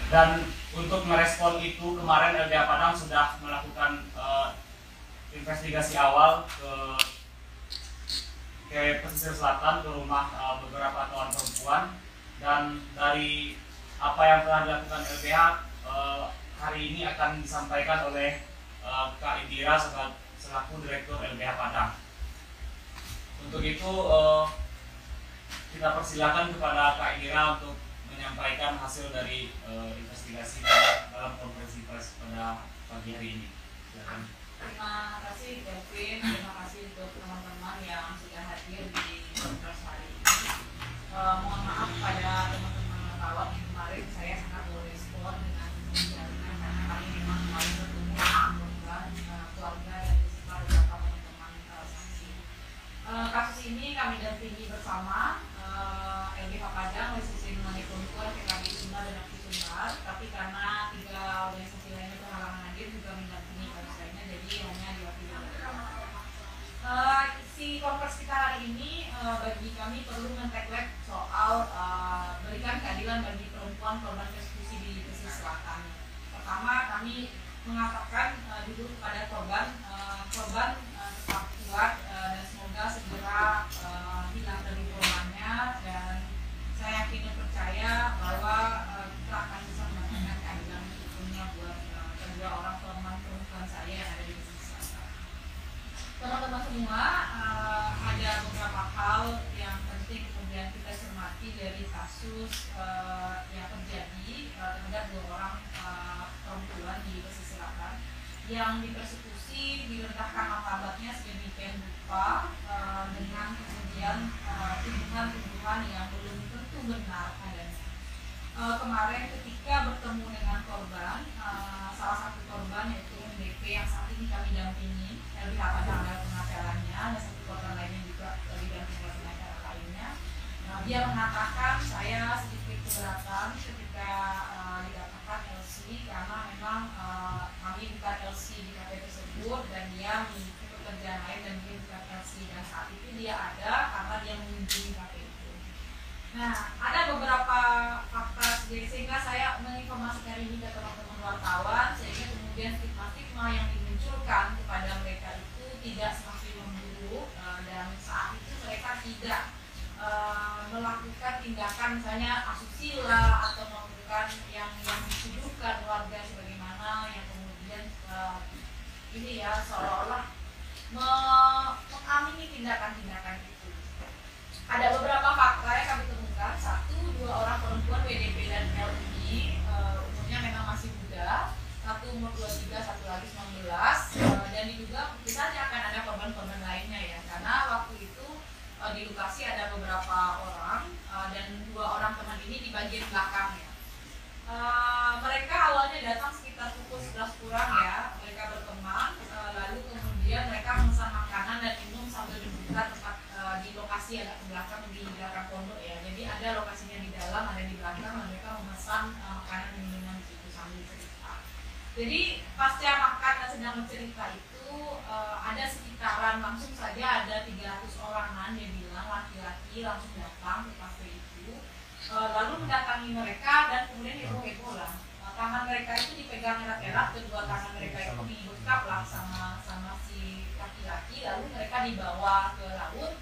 Dan untuk merespon itu kemarin LBH Padang sudah melakukan investigasi awal ke pesisir selatan, ke rumah beberapa kawan perempuan, dan dari apa yang telah dilakukan LBH hari ini akan disampaikan oleh Kak Indira selaku Direktur LBH Padang. Untuk itu kita persilakan kepada Kak Indira untuk menyampaikan hasil dari investigasi dalam konferensi pers pada pagi hari ini. Silakan. Terima kasih Kevin, terima kasih untuk teman-teman yang sudah hadir di konferensi hari ini. Mohon maaf pada teman-teman wartawan yang kemarin saya sangat low respon dengan jaringan karena kami memang kemarin bertemu dengan korban, keluarga dan beserta beberapa teman-teman saksi. Kasus ini kami dampingi bersama LBH Padang, Resisi Mengenai Perempuan, PKB Sumbar dan Aksi Sumbar, tapi karena 3 organisasi lainnya berhalangan hadir juga mendampingi kasus lainnya, jadi hanya diwakili oleh kami. Si konferensi kita hari ini bagi kami perlu men-tackle soal berikan keadilan bagi perempuan korban prostitusi di pesisir selatan. Pertama, kami mengatakan dulu kepada korban tetap kuat dan semoga segera hilang dari korbannya, dan saya yakin dan percaya bahwa kita akan bisa mendapatkan keadilan hukumnya buat kedua orang korban perempuan saya yang ada di pesisir selatan. Teman-teman semua, ada beberapa hal yang penting kemudian kita cermati dari kasus yang terjadi terhadap 2 orang perempuan di pesisir selatan yang dipersekusi, direndahkan martabatnya sedemikian rupa dengan kemudian tuduhan-tuduhan yang belum tentu benar adanya. Kemarin ketika bertemu dengan korban, salah satu korban yaitu MDP yang saat ini kami dampingi, LBH Padang adalah pengacaranya, dan satu korban lainnya juga didampingi oleh pengacara lainnya. Dia mengatakan saya sedikit keberatan ketika dikatakan LC karena memang kami bukan LC di KP tersebut dan dia memiliki pekerjaan lain dan dia bukan LC, dan saat itu dia ada karena dia mengunjungi KP itu. Nah, ada beberapa fakta sehingga saya menginformasikan ini ke teman-teman wartawan, sehingga kemudian stigma-stigma yang dimunculkan kepada mereka itu tidak semakin memburuk, dan saat itu mereka tidak melakukan tindakan misalnya asusila atau melakukan yang dituduhkan warga sebagaimana yang kemudian ini ya seolah-olah mengamini tindakan-tindakan itu. Ada beberapa fakta yang kami temukan. 1, 2 orang perempuan WDP dan LI umurnya memang masih muda, satu umur 23, satu lagi 19, dan diduga mungkin saja akan ada korban-korban lainnya ya, karena waktu itu di lokasi ada beberapa orang dan 2 orang teman ini di bagian belakang ya. Mereka awalnya datang sekitar pukul 11 kurang ya, mereka berteman, lalu kemudian mereka memesan makanan dan minum sambil berbuka tempat di lokasi agak ke belakang, di belakang pondok ya. Jadi ada lokasinya di dalam, ada di belakang, dan mereka memesan makanan dan minuman di situ sambil cerita. Jadi pasca makan dan sedang bercerita itu ada sekitaran langsung saja ada 300 orangan dia bilang laki-laki langsung datang ke kafe itu, lalu mendatangi mereka dan kemudian heboh-heboh lah. Tangan mereka itu dipegang erat-erat, kedua tangan mereka itu dibekap lah sama si laki-laki, lalu mereka dibawa ke laut,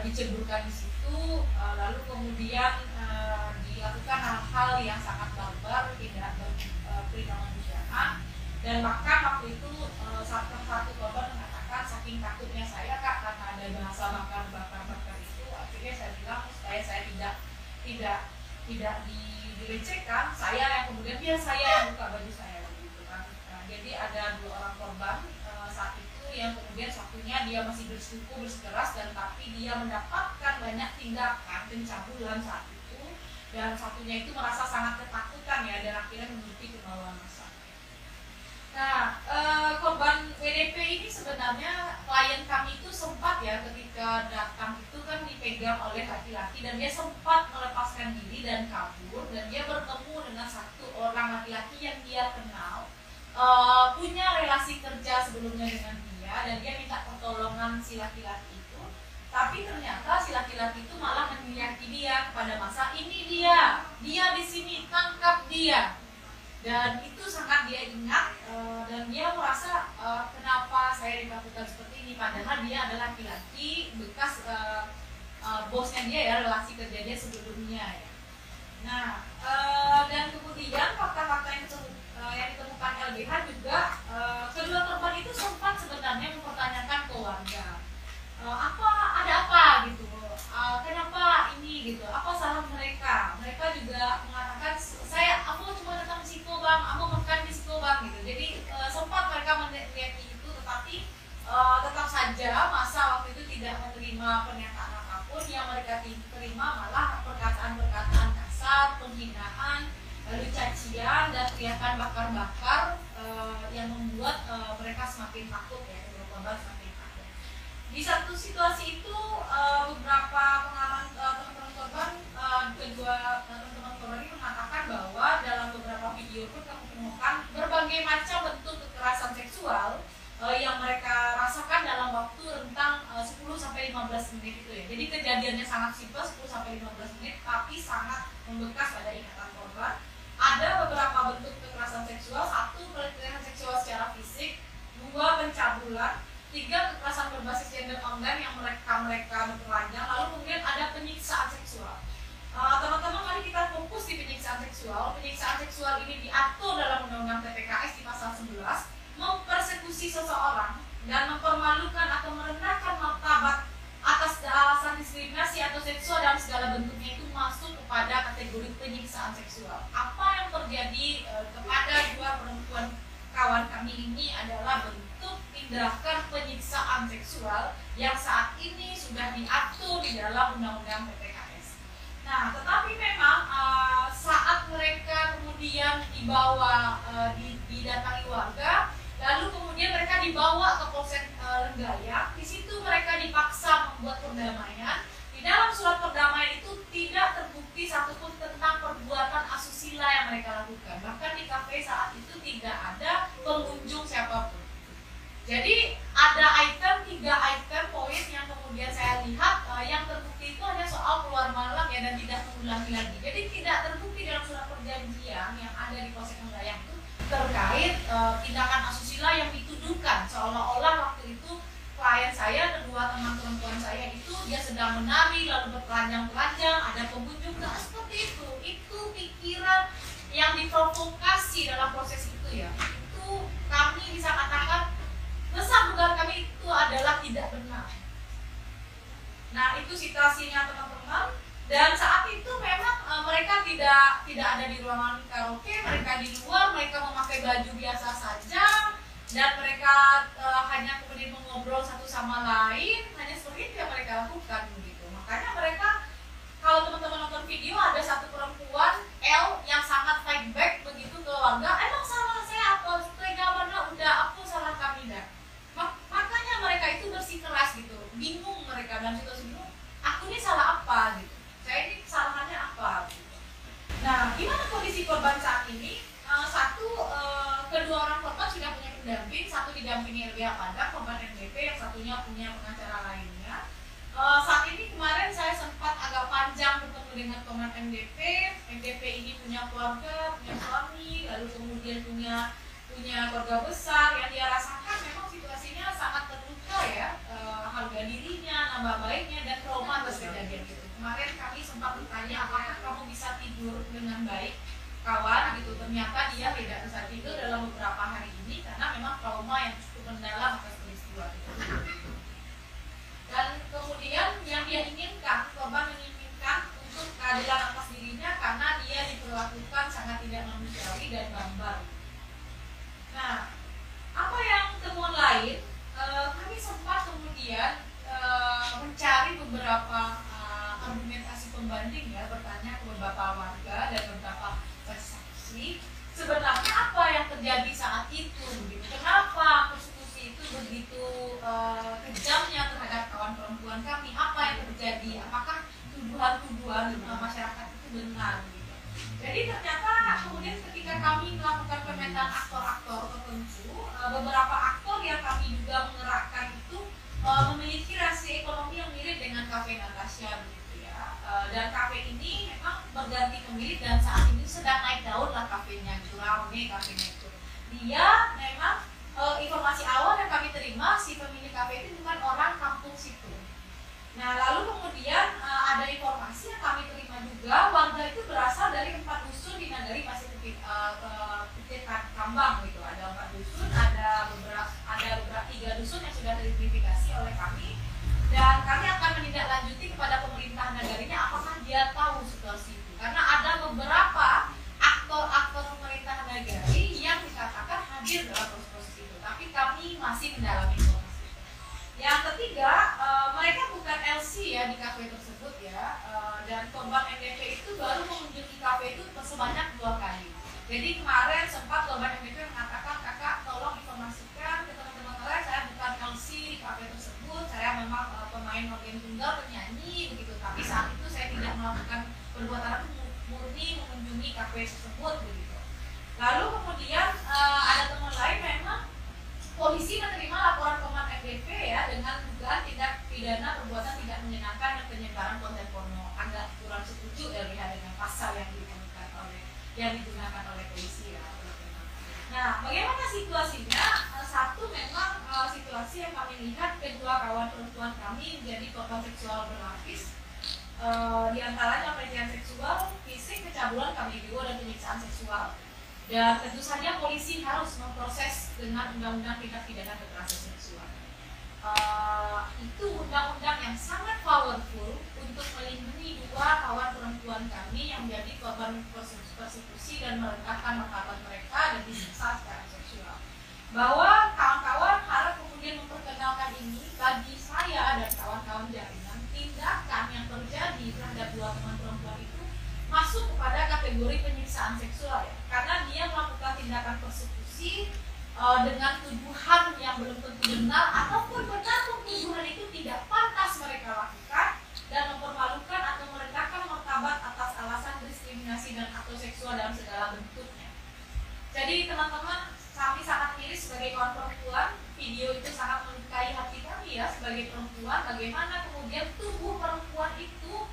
diceburkan di situ, lalu kemudian dilakukan hal-hal yang sangat barbar, tidak berkemanusiaan, dan bahkan waktu itu satu korban mengatakan saking takutnya saya Kak karena ada bahasa bakar itu, akhirnya saya bilang supaya saya tidak dilecehkan, saya yang kemudian saya yang buka baju saya gitu kan. Jadi ada 2 orang korban saat itu yang kemudian satunya dia masih bersikeras dan tapi dia mendapatkan banyak tindakan pencabulan saat itu, dan satunya itu merasa sangat ketakutan ya, dan akhirnya menuruti kemauan masa. Nah, korban WDP ini sebenarnya klien kami itu sempat ya ketika datang itu kan dipegang oleh laki-laki dan dia sempat melepaskan diri dan kabur, dan dia bertemu dengan 1 orang laki-laki yang dia kenal, punya relasi kerja sebelumnya dengan dia, dan dia minta pertolongan si laki-laki itu. Tapi ternyata si laki-laki itu malah meneriaki dia kepada massa, ini dia di sini, tangkap dia. dan itu sangat dia ingat, dan dia merasa kenapa saya dilakukan seperti ini, padahal dia adalah laki-laki bekas bosnya dia ya, relasi kerja dia sebelumnya ya. Nah, dan kemudian fakta-fakta yang ditemukan LBH juga, kedua korban itu sempat sebenarnya mempertanyakan keluarga, ada apa gitu, kenapa ini gitu, apa salah mereka. Mereka juga mengatakan, aku cuma datang ke Siko bang, aku makan di Siko bang gitu. Jadi sempat mereka melihat itu, tetapi tetap saja masa waktu itu tidak menerima pernyataan apapun. Yang mereka terima malah perkataan-perkataan kasar, penghinaan, lalu cacian dan teriakan bakar-bakar yang membuat mereka semakin takut ya, kedua korban semakin takut. Di satu situasi itu beberapa pengalaman teman-teman korban, kedua teman-teman korban ini mengatakan bahwa dalam beberapa video pun kami temukan berbagai macam bentuk kekerasan seksual yang mereka rasakan dalam waktu rentang 10-15 menit itu ya. Jadi kejadiannya sangat simpel, 10-15 menit, tapi sangat membekas pada ingatan korban. Ada beberapa bentuk kekerasan seksual, 1 kekerasan seksual secara fisik, 2 pencabulan, 3 kekerasan berbasis gender online yang mereka bertelanjang, lalu kemudian ada penyiksaan seksual. Teman-teman, mari kita fokus di penyiksaan seksual. Penyiksaan seksual ini diatur dalam Undang-Undang TPKS di pasal 11, mempersekusi seseorang dan mempermalukan atau merendahkan martabat atas alasan diskriminasi atau seksual dalam segala bentuknya itu masuk kepada kategori penyiksaan seksual. Apa yang terjadi kepada 2 perempuan kawan kami ini adalah bentuk tindakan penyiksaan seksual yang saat ini sudah diatur di dalam Undang-Undang PPKS. Nah, tetapi memang saat mereka kemudian dibawa didatangi warga, lalu kemudian mereka dibawa ke Polsek Lenggaya. Di situ mereka dipaksa membuat perdamaian. Di dalam surat perdamaian itu tidak terbukti satupun tentang perbuatan asusila yang mereka lakukan. Bahkan di kafe saat itu tidak ada pengunjung siapapun. Jadi ada 3 item poin yang kemudian saya lihat yang terbukti itu hanya soal keluar malam ya, dan tidak mengulangi lagi. Jadi tidak terbukti dalam surat perjanjian yang ada di Polsek Lenggaya itu terkait tindakan asusila yang dituduhkan, seolah-olah waktu itu klien saya, kedua teman perempuan saya itu dia sedang menari lalu bertelanjang-telanjang, ada pengunjung, seperti itu. Itu pikiran yang diprovokasi dalam proses itu ya. Itu kami bisa katakan besar dugaan kami itu adalah tidak benar. Nah, itu situasinya teman-teman. Dan saat itu memang mereka tidak ada di ruangan karaoke, mereka di luar, mereka memakai baju biasa saja, dan mereka hanya kemudian mengobrol satu sama lain, hanya seperti itu yang mereka lakukan begitu. Makanya mereka, kalau teman-teman nonton video, ada satu perempuan L yang sangat fight back begitu ke warga, emang salah saya apa? Tega mana? Udah, aku salah kami dah. Makanya mereka itu bersikeras gitu, bingung mereka dan situasi bingung, aku ini salah apa gitu. Saya ini kesalahannya apa? Nah, gimana kondisi korban saat ini? Kedua orang korban sudah punya pendamping, satu didampingi LBH Padang, korban MDP, yang satunya punya pengacara lainnya. Saat ini kemarin saya sempat agak panjang bertemu dengan korban MDP. MDP ini punya keluarga, punya suami, lalu kemudian punya keluarga besar. Yang dia rasakan memang situasinya sangat terluka ya, harga dirinya, nama baiknya, dan trauma atas kejadian itu. Kemarin kami sempat bertanya, apakah kamu bisa tidur dengan baik, kawan gitu. Ternyata dia tidak bisa tidur dalam beberapa hari ini karena memang trauma yang cukup mendalam atas peristiwa itu. Dan kemudian yang dia inginkan, korban menginginkan untuk keadilan atas dirinya karena dia diperlakukan sangat tidak manusiawi dan barbar. Nah, apa yang temuan lain? Kami sempat kemudian mencari beberapa argumentasi pembanding ya, bertanya ke beberapa warga dan beberapa saksi, sebenarnya apa yang terjadi saat itu begitu. Kenapa persekusi itu begitu kejamnya terhadap kawan perempuan kami? Apa yang terjadi? Apakah tuduhan-tuduhan masyarakat itu benar gitu. Jadi ternyata kemudian ketika kami melakukan pemetaan aktor-aktor tertentu, beberapa aktor yang kami juga mengerahkan itu memiliki rasio ekonomi yang mirip dengan Cafe Natasha begitu ya. Dan kafe ini memang berganti pemilik dan saat ini sedang naik daun lah kafenya, gitu, rame rame kafe itu. Dia memang informasi awal yang kami terima, si pemilik kafe itu bukan orang kampung situ. Nah, lalu kemudian ada informasi yang kami terima juga, warga itu berasal dari 4 dusun di Nagari Pasir Putih Kambang gitu. Ada 4 dusun, ada beberapa 3 dusun yang sudah teridentifikasi oleh kami, dan kami akan menindaklanjuti kepada pemerintah Nagarinya apakah dia tahu situasi itu. Karena ada beberapa aktor-aktor pemerintah Nagari yang dikatakan hadir dalam proses itu, tapi kami masih mendalami informasi. Yang ketiga, mereka bukan LC ya di kafe tersebut ya, dan korban MDP itu baru mengunjungi kafe itu sebanyak 2 kali. Jadi kemarin sempat korban MDP mengatakan, kakak tolong informasikan ke teman-teman lain, saya bukan LC di kafe tersebut, saya memang pemain organ tunggal, penyanyi begitu. Tapi saat itu saya tidak melakukan perbuatan murni mengunjungi kafe tersebut begitu. Lalu kemudian ada teman lain memang polisi menerima laporan Komnas FDP ya dengan dugaan tindak pidana perbuatan tidak menyenangkan dan penyebaran konten porno. Agak kurang setuju ya dengan pasal yang digunakan oleh polisi ya. Nah, bagaimana situasinya? Satu, memang situasi yang kami lihat kedua kawan perempuan kami menjadi korban seksual berlapis. Di antaranya pelecehan seksual, fisik, pencabulan, KBGO, dan penyiksaan seksual. Dan tentu saja polisi harus memproses dengan undang-undang tindak pidana kekerasan seksual. Itu undang-undang yang sangat powerful untuk melindungi 2 kawan perempuan kami yang menjadi korban persekusi dan merendahkan martabat mereka dan disiksa secara seksual. Bahwa kawan-kawan harap kemudian memperkenalkan ini bagi saya dan kawan-kawan jaringan, tindakan yang terjadi terhadap 2 teman perempuan itu masuk kepada kategori penyiksaan seksual ya, karena dia melakukan tindakan persekusi dengan tuduhan yang belum tentu benar, ataupun benar tuduhan itu tidak pantas mereka lakukan dan mempermalukan atau merendahkan martabat atas alasan diskriminasi dan atau seksual dalam segala bentuknya. Jadi teman-teman, kami sangat miris sebagai kawan perempuan, video itu sangat melukai hati kami ya sebagai perempuan, bagaimana kemudian tubuh perempuan itu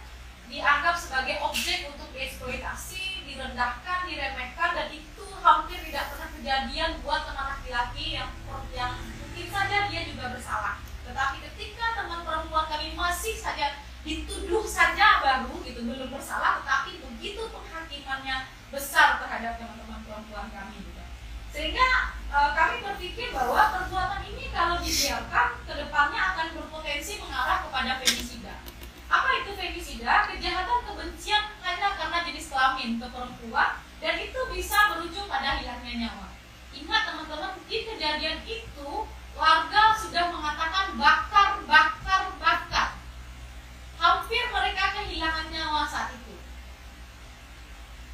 dianggap sebagai objek untuk dieksploitasi, direndahkan, diremehkan, dan itu hampir tidak pernah kejadian buat teman laki-laki yang mungkin saja dia juga bersalah. Tetapi ketika teman perempuan kami masih saja dituduh saja baru gitu, belum bersalah, tetapi begitu penghakimannya besar terhadap teman-teman perempuan kami juga. Sehingga kami berpikir bahwa perbuatan ini kalau dibiarkan kedepannya akan berpotensi mengarah kepada femisida. Apa itu femisida? Kejahatan kebencian hanya karena jenis kelamin ke perempuan, dan itu bisa berujung pada hilangnya nyawa. Ingat teman-teman, di kejadian itu warga sudah mengatakan bakar, bakar, bakar. Hampir mereka kehilangan nyawa saat itu.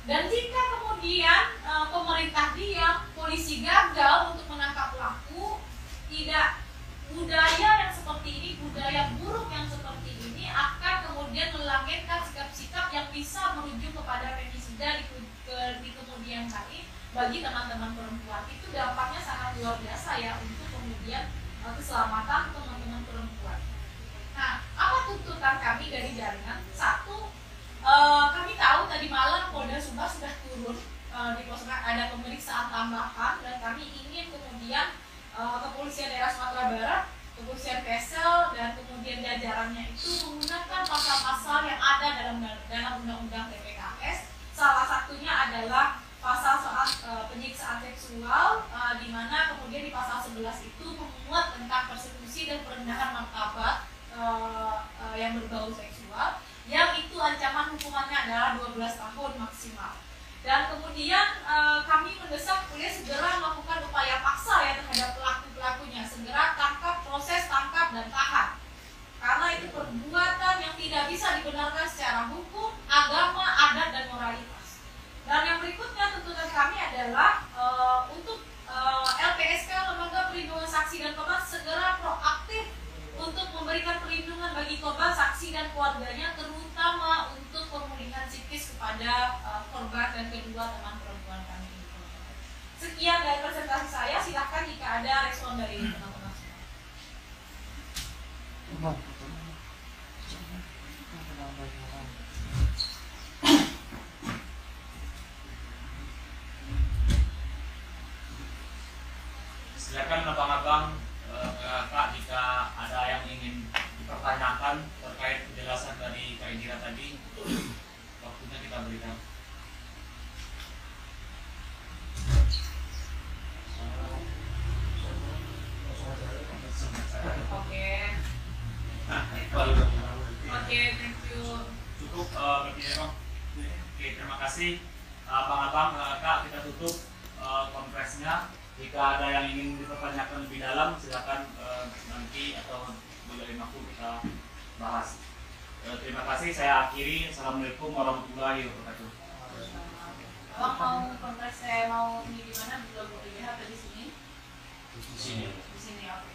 Dan jika kemudian pemerintah diam, polisi gagal untuk menangkap pelaku, tidak budaya yang seperti ini, budaya buruk yang seperti ini akan kemudian melahirkan sikap-sikap yang bisa merujuk kepada femisida di kemudian hari bagi teman-teman perempuan. Itu dampaknya sangat luar biasa ya untuk kemudian keselamatan teman-teman perempuan. Nah, apa tuntutan kami dari jaringan? Satu, kami tahu tadi malam Polda Sumbar sudah turun di posko, ada pemeriksaan tambahan, dan kami ingin kemudian Kepolisian Daerah Sumatera Barat, Kepolisian Pesel, dan kemudian jajarannya itu menggunakan pasal-pasal yang ada dalam Undang-Undang TPKS. Salah satunya adalah pasal soal penyiksaan seksual, di mana kemudian di pasal 11 itu memuat tentang persekusi dan perendahan martabat yang berbau seksual, yang itu ancaman hukumannya adalah 12 tahun maksimal. Dan kemudian kami mendesak polisi segera melakukan upaya paksa ya terhadap pelaku-pelakunya, segera tangkap, proses, tangkap, dan tahan. Karena itu perbuatan yang tidak bisa dibenarkan secara hukum, agama, adat, dan moralitas. Dan yang berikutnya tuntutan kami adalah untuk LPSK, Lembaga Perlindungan Saksi dan Korban, segera proaktif untuk memberikan perlindungan bagi korban, saksi, dan keluarganya, terutama untuk pemulihan psikis kepada korban dan kedua teman perempuan kami. Sekian dari presentasi saya, silahkan jika ada respon dari teman-teman semua. Silakan abang-abang, kakak, jika ada yang ingin dipertanyakan terkait penjelasan dari Kak Indira tadi, waktunya kita berikan. Oke, thank you. Cukup berarti. Oke, terima kasih abang-abang, kakak, kita tutup konferensinya. Jika ada yang ingin dipertanyakan lebih dalam, silakan nanti atau di lain waktu kita bahas. Terima kasih, saya akhiri. Assalamualaikum warahmatullahi wabarakatuh. Abang mau kontrak saya mau ini di mana? Di Lombok atau di sini? Di sini. Di sini, oke.